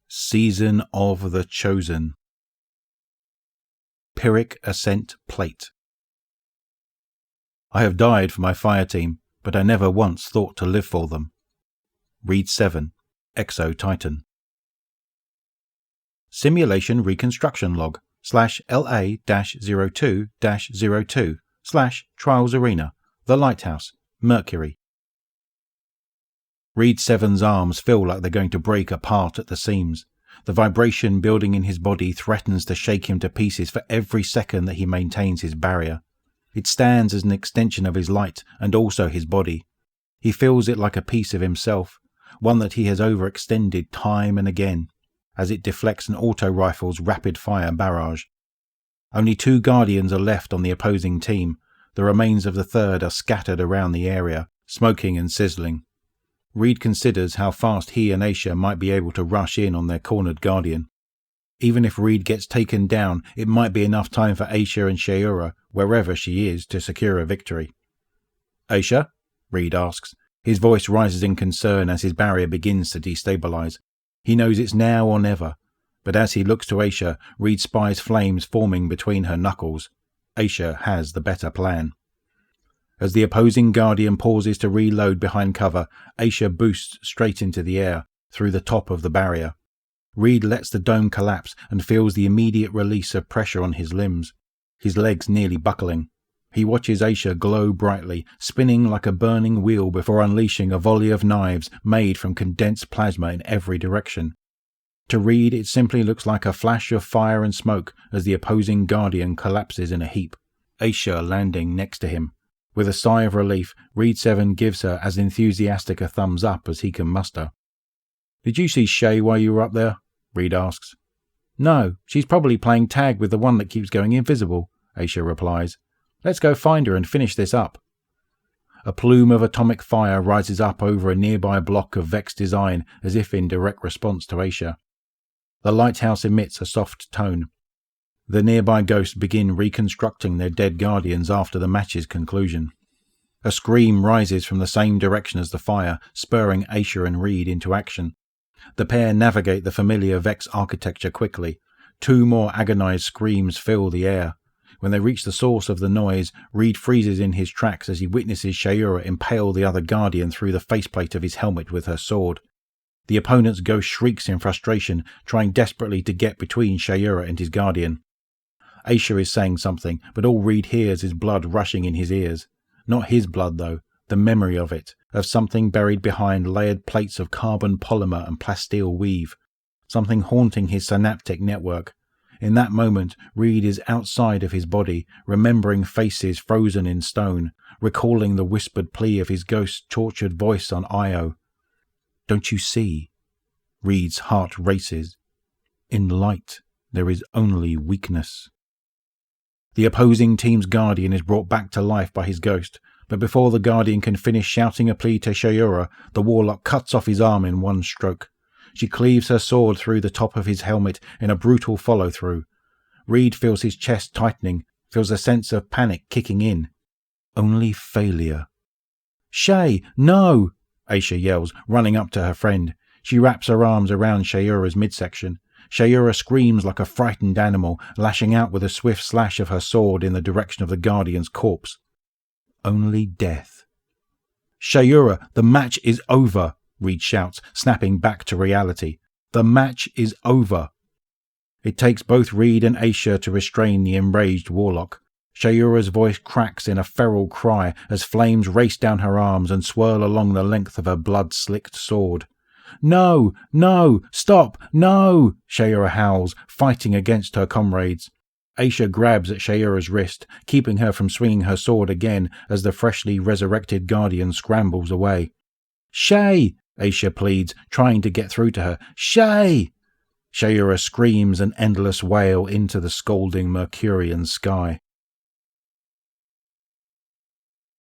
Season of the Chosen. Pyrrhic Ascent Plate. I have died for my fire team, but I never once thought to live for them. Read 7, Exo-Titan. Simulation Reconstruction Log /LA-02-02/Trials Arena, The Lighthouse, Mercury. Reed 7's arms feel like they're going to break apart at the seams. The vibration building in his body threatens to shake him to pieces for every second that he maintains his barrier. It stands as an extension of his light and also his body. He feels it like a piece of himself, one that he has overextended time and again, as it deflects an auto-rifle's rapid-fire barrage. Only 2 Guardians are left on the opposing team. The remains of the third are scattered around the area, smoking and sizzling. Reed considers how fast he and Aisha might be able to rush in on their cornered Guardian. Even if Reed gets taken down, it might be enough time for Aisha and Shayura, wherever she is, to secure a victory. "Aisha?" Reed asks. His voice rises in concern as his barrier begins to destabilize. He knows it's now or never, but as he looks to Aisha, Reed spies flames forming between her knuckles. Aisha has the better plan. As the opposing Guardian pauses to reload behind cover, Aisha boosts straight into the air, through the top of the barrier. Reed lets the dome collapse and feels the immediate release of pressure on his limbs, his legs nearly buckling. He watches Aisha glow brightly, spinning like a burning wheel before unleashing a volley of knives made from condensed plasma in every direction. To Reed, it simply looks like a flash of fire and smoke as the opposing Guardian collapses in a heap, Aisha landing next to him. With a sigh of relief, Reed 7 gives her as enthusiastic a thumbs up as he can muster. "Did you see Shay while you were up there?" Reed asks. "No, she's probably playing tag with the one that keeps going invisible," Aisha replies. "Let's go find her and finish this up." A plume of atomic fire rises up over a nearby block of Vex design as if in direct response to Aisha. The lighthouse emits a soft tone. The nearby ghosts begin reconstructing their dead Guardians after the match's conclusion. A scream rises from the same direction as the fire, spurring Aisha and Reed into action. The pair navigate the familiar Vex architecture quickly. 2 more agonized screams fill the air. When they reach the source of the noise, Reed freezes in his tracks as he witnesses Shayura impale the other Guardian through the faceplate of his helmet with her sword. The opponent's ghost shrieks in frustration, trying desperately to get between Shayura and his Guardian. Aisha is saying something, but all Reed hears is blood rushing in his ears. Not his blood, though, the memory of it, of something buried behind layered plates of carbon polymer and plasteel weave, something haunting his synaptic network. In that moment, Reed is outside of his body, remembering faces frozen in stone, recalling the whispered plea of his ghost's tortured voice on Io. "Don't you see?" Reed's heart races. "In light, there is only weakness." The opposing team's Guardian is brought back to life by his ghost, but before the Guardian can finish shouting a plea to Shayura, the Warlock cuts off his arm in one stroke. She cleaves her sword through the top of his helmet in a brutal follow-through. Reed feels his chest tightening, feels a sense of panic kicking in. Only failure. "Shay, no!" Aisha yells, running up to her friend. She wraps her arms around Shayura's midsection. Shayura screams like a frightened animal, lashing out with a swift slash of her sword in the direction of the Guardian's corpse. Only death. "Shayura, the match is over!" Reed shouts, snapping back to reality. "The match is over!" It takes both Reed and Aisha to restrain the enraged Warlock. Shayura's voice cracks in a feral cry as flames race down her arms and swirl along the length of her blood-slicked sword. "No! No! Stop! No!" Shayura howls, fighting against her comrades. Aisha grabs at Shayura's wrist, keeping her from swinging her sword again as the freshly resurrected Guardian scrambles away. "Shay!" Aisha pleads, trying to get through to her. "Shay!" Shayura screams an endless wail into the scalding Mercurian sky.